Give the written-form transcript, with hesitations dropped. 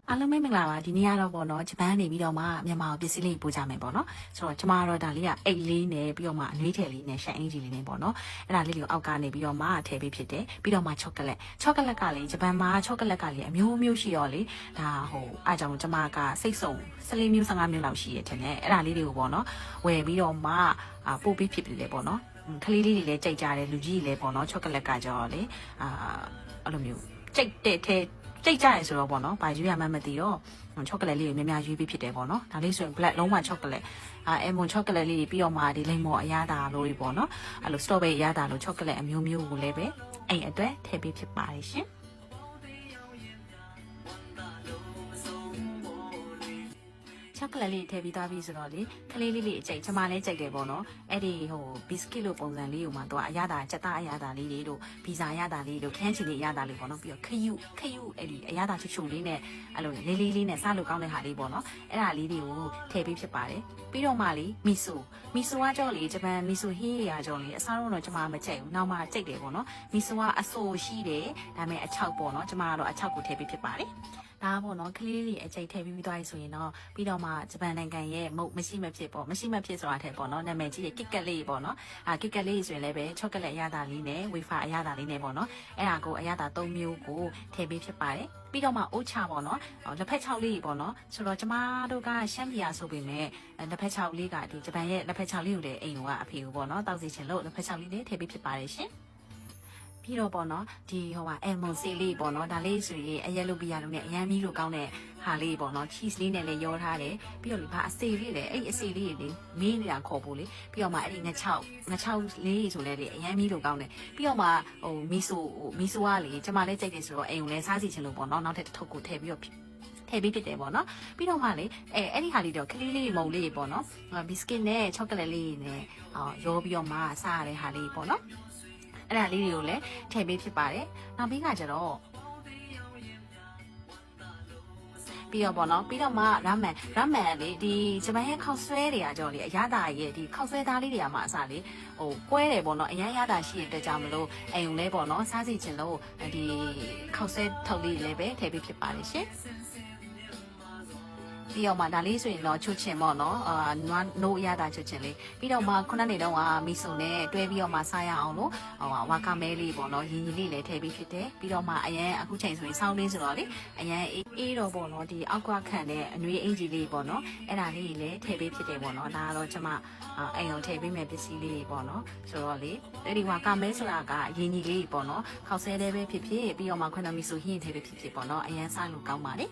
အားလုံးပဲမင်္ဂလာပါဒီနေ့ကတော့ပေါ့နော်ဂျပန်နေပြီးတော့မှမြန်မာကိုပစ္စည်းလေးပို့ကြမယ်ပေါ့နော်ဆိုတော့ကျမကတော့ဒါလေးကအိတ်လေးနဲ့ပြီးတော့မှအနွေးထည်လေးနဲ့ရှန်အင်ဂျီလေးနဲ့ပေါ့နော်အဲ့ဒါလေးကိုအောက်ကနေပြီးတော့မှထည့်ပေးဖြစ်တယ်ပြီးတော့မှချောကလက်ကလေဂျပန်မှာချောကလက်ကလေအမျိုးမျိုးရှိတော့လေဒါအားကြောင့်ကျမကစိတ်ဆုံး14မျိုး15မျိုးလောက်ရှိရတဲ့နဲ့အဲ့ဒါလေးတွေကိုပေါ့နော်ဝယ်ပြီးတော့မှပို့ပေးဖြစ်တယ်ပေါ့နော်ကလေးလေးတွေလည်းကြိုက်ကြတယ်လူကြီးတွေလည်းပေါ့နော်ချောကလက်ကကြောလေအဲ့လိုမျိုးကြိတ်တဲ့ထဲကြိတ်ကြရဆိုတော့ပေါ့နော်။ဘာရွေးရမှန်းမသိတော့ချောကလက်လေးကိုများများရွေးပြီးဖြစ်တယ်ပေါ့နော်။ဒါလေးဆိုရင် black လုံးဝချောကလက်အမွန်ချောကလက်လေးပြီးတော့မှဒီလိမ့်မော်အရသာလို့တွေပေါ့နော်။အဲ့လို strawberry အရသာလို့ချောကလက်အမျိုးမျိုးကိုလည်းပဲအဲ့အတွက်ထည့်ပေးဖြစ်ပါတယ်ရှင်။ချောကလက်လေးထည့်ပြီးသားပြီဆိုတော့လေကလေးလေးလေးအကြိတ်ကျမလည်းကြိုက်တယ်ပေါ့နော်အဲ့ဒီဘီစကစ်လိုပုံစံလေးကိုမှတော့အရသာစက်သားအရသာလေးတွေတို့ဗီဇာအရသာလေးတို့ခန်းချီလေးအရသာလေးပေါ့နော်ပြီးတော့ခယူအဲ့ဒီအရသာချွတ်ချွတ်လေးနဲ့အဲ့လိုလေးနဲ့စားလို့ကောင်းတဲ့ဟာလေးပေါ့နော်အဲ့ဒါလေးတွေကိုထည့်ပေးဖြစ်ပါတယ်ပြီးတော့မှလေမီဆိုကကြောလေဂျပန်မီဆိုဟင်းရကြောလေအစားတော့ကျမမကြိုက်ဘူးနောက်မှကြိုက်တယ်ပေါ့နော်မီဆိုကအဆိုရှိတယ်ဒါပေမဲ့အချောက်ပေါ့နော်ကျမကတော့အချောက်ကိုထည့်ပေးဖြစ်ပါတယ်ဒါပေါ့နော်ကလေးလေးအကြိတ်ထည့်ပြီးသွားပြီဆိုရင်တော့ပြီးတော့မှဂျပန်နိုင်ငံရဲ့မုတ်မရှိမဖြစ်ဆိုတာထက်ပေါ့နော်နာမည်ကြီးရဲ့ကစ်ကက်လေးပေါ့နော်ကစ်ကက်လေးဆိုရင်လည်းပဲချောကလက်အရသာလေးနဲ့ဝေဖာအရသာလေးနဲ့ပေါ့နော်အဲ့ဒါကိုအရသာ3မျိုးကိုထည့်ပေးဖြစ်ပါတယ်ပြီးတော့မှအိုးချပေါ့နော်လက်ဖက်ချောက်လေးပေါ့နော်ဆိုတော့ကျမတို့ကရှမ်းပြည်ရဆိုပေမဲ့လက်ဖက်ချောက်လေးကဒီဂျပန်ရဲ့လက်ဖက်ချောက်လေးကိုလည်းအိမ်ကအဖေကိုပေါ့နော်တောက်စီချင်လို့လက်ဖက်ချောက်လေးနဲ့ထည့်ပေးဖြစ်ပါတယ်ရှင်ပြီးတော့ပေါ့နော်ဒီအမွန်စီလေးပေါ့နော်ဒါလေးဆိုရင်အရက်လို့ပြရလို့နဲ့အရမ်းမီးလို့ကောင်းတဲ့ဟာလေးပေါ့နော် cheese လေးနဲ့လည်းရောထားတယ်ပြီးတော့ဒီဘာအစီလေးလေအဲ့အစီလေးလေးမင်းနေတာခေါ်ဖို့လေပြီးတော့မှအဲ့ဒီငချောက်လေးဆိုလဲလေအရမ်းမီးလို့ကောင်းတယ်ပြီးတော့မှမီဆိုကလေကျမလည်းကြိုက်တယ်ဆိုတော့အိမ်ကိုလည်းစားစီချင်လို့ပေါ့နော်နောက်ထပ်တစ်ထုပ်ကိုထည့်ပြီးတော့ထည့်ပေးဖြစ်တယ်ပေါ့နော်ပြီးတော့မှလေအဲ့ဒီဟာလေးတော့ကလေးလေးမုံလေးပေါ့နော်ဘီစကစ်နဲ့ချောကလက်လေးနဲ့ရောပြီးတော့မှစားရတဲ့ဟာလေးပေါ့နော်အဲ့ဒါလေးတွေကိုလည်းထည့်ပေးဖြစ်ပါတယ်နောက်ပြီးကကျတော့ပြီးတော့ပေါ့နော်ပြီးတော့မှရမန်လေးဒီဂျပန်ရဲ့ခောက်ဆွဲတွေကကြောလေအရသာရဲ့ဒီခောက်ဆွဲသားလေးတွေကမှအစားလေကွဲတယ်ပေါ့နော်အရန်ရတာရှိတဲ့ကြောင့်မလို့အိမ်ုံလဲပေါ့နော်စားစီချင်လို့ဒီခောက်ဆွဲထုတ်လေးလည်းပဲထည့်ပေးဖြစ်ပါတယ်ရှင်ပြီးတော့မှဒါလေးဆိုရင်တော့ချွတ်ချင်ပေါ့နော်နိုးရတာချွတ်ချင်လေးပြီးတော့မှခုနနေတော့မီဆိုနဲ့တွဲပြီးတော့မှစားရအောင်လို့ဝါကာမဲလေးပေါ့နော်ရင်းလေးလည်းထည့်ပြီးဖြစ်တယ်ပြီးတော့မှအရန်အခုချိန်ဆိုရင်စောင်းလေးဆိုတော့လေအရန်အေးတော့ပေါ့နော်ဒီအောက်ကခံတဲ့အနွေးအင်ဂျီလေးပေါ့နော်အဲ့ဒါလေးလည်းထည့်ပြီးဖြစ်တယ်ပေါ့နော်ဒါကတော့ကျမအိမ်အောင်ထည့်ပြီးမဲ့ပစ္စည်းလေးပေါ့နော်ဆိုတော့လေအဲ့ဒီဝါကာမဲဆိုတာကရင်းကြီးလေးပေါ့နော်ခောက်ဆဲတဲ့ပဲဖြစ်ဖြစ်ပြီးတော့မှခုနမီဆိုဟင်းထည့်ပြီးဖြစ်ပေါ့နော်အရန်စားလို့ကောင်းပါလေ